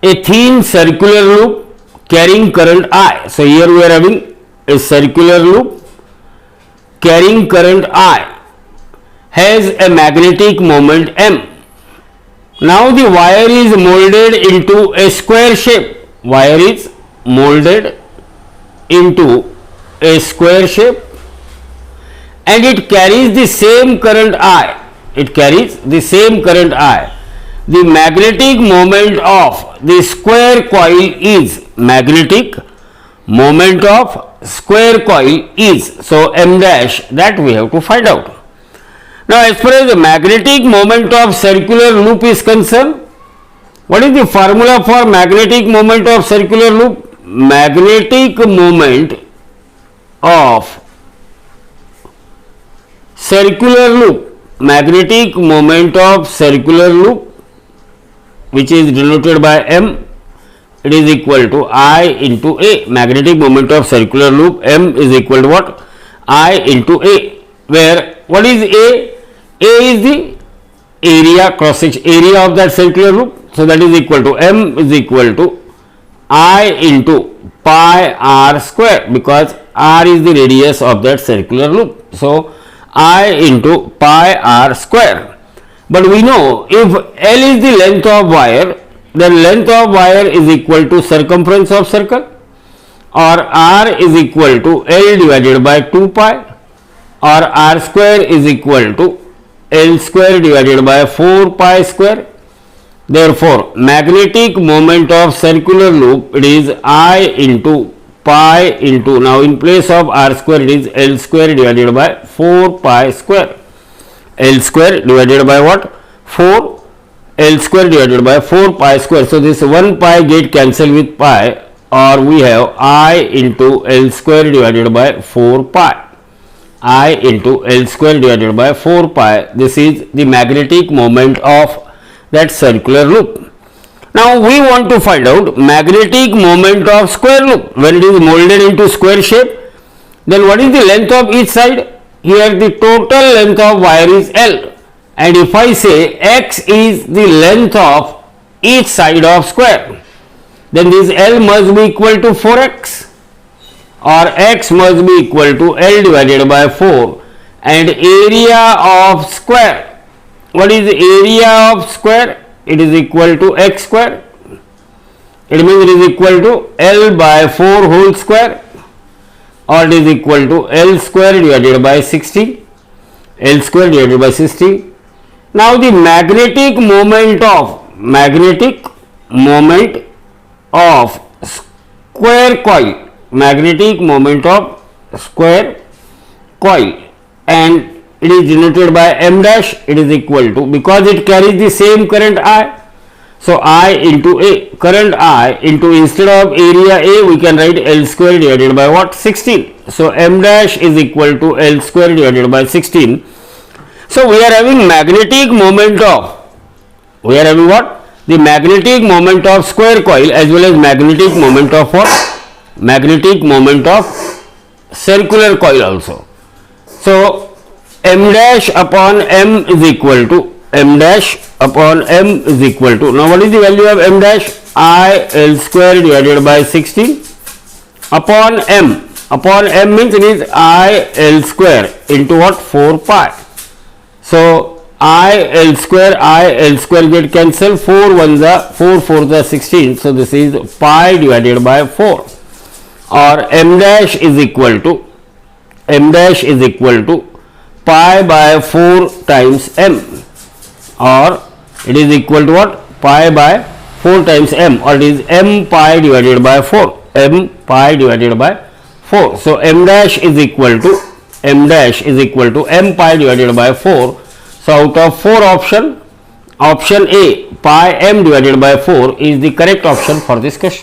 a thin circular loop carrying current I. So here we are having a circular loop carrying current I has a magnetic moment M. Now the wire is molded into a square shape. Wire is molded into a square shape and it carries the same current I. It carries the same current I. The magnetic moment of the square coil is magnetic moment of square coil is, so M dash, that we have to find out. Now as far as the magnetic moment of circular loop is concerned, what is the formula for magnetic moment of circular loop? Magnetic moment of circular loop, magnetic moment of circular loop, which is denoted by M, it is equal to I into A. Magnetic moment of circular loop M is equal to what? I into A, where what is A? A is the area, cross section area of that circular loop, so that is equal to M is equal to I into pi r square, because r is the radius of that circular loop, so I into pi r square. But we know if L is the length of wire, then length of wire is equal to circumference of circle, or r is equal to L divided by 2 pi, or r square is equal to L square divided by 4 pi square. Therefore, magnetic moment of circular loop, it is I into pi into, now in place of r square it is L square divided by 4 pi square. L square divided by what? 4. L square divided by 4 pi square. So this 1 pi get cancelled with pi, or we have I into L square divided by 4 pi. I into L square divided by 4 pi. This is the magnetic moment of that circular loop. Now we want to find out magnetic moment of square loop. When it is molded into square shape, then what is the length of each side? Here the total length of wire is L, and if I say X is the length of each side of square, then this L must be equal to 4x, or X must be equal to L divided by 4, and area of square, what is the area of square? It is equal to X square. It means it is equal to L by 4 whole square, or it is equal to L square divided by 60. L square divided by 60. Now the magnetic moment of square coil, magnetic moment of square coil, and it is denoted by M dash, it is equal to, because it carries the same current I, so I into A, current I into, instead of area A we can write L square divided by what? 16. So M dash is equal to L square divided by 16. So we are having magnetic moment of, we are having what? The magnetic moment of square coil as well as magnetic moment of what? Magnetic moment of circular coil also. So M dash upon M is equal to, M dash upon M is equal to, now what is the value of M dash? I L square divided by 16 upon M. Upon M means it is I L square into what? 4 pi. So I L square get cancelled, 4 ones are 4 4s are 16, so this is pi divided by 4, or M dash is equal to, M dash is equal to pi by 4 times M, or it is equal to what? Pi by 4 times M, or it is M pi divided by 4, M pi divided by 4. So M dash is equal to, M dash is equal to M pi divided by 4. So out of 4 option, option A, pi M divided by 4 is the correct option for this question.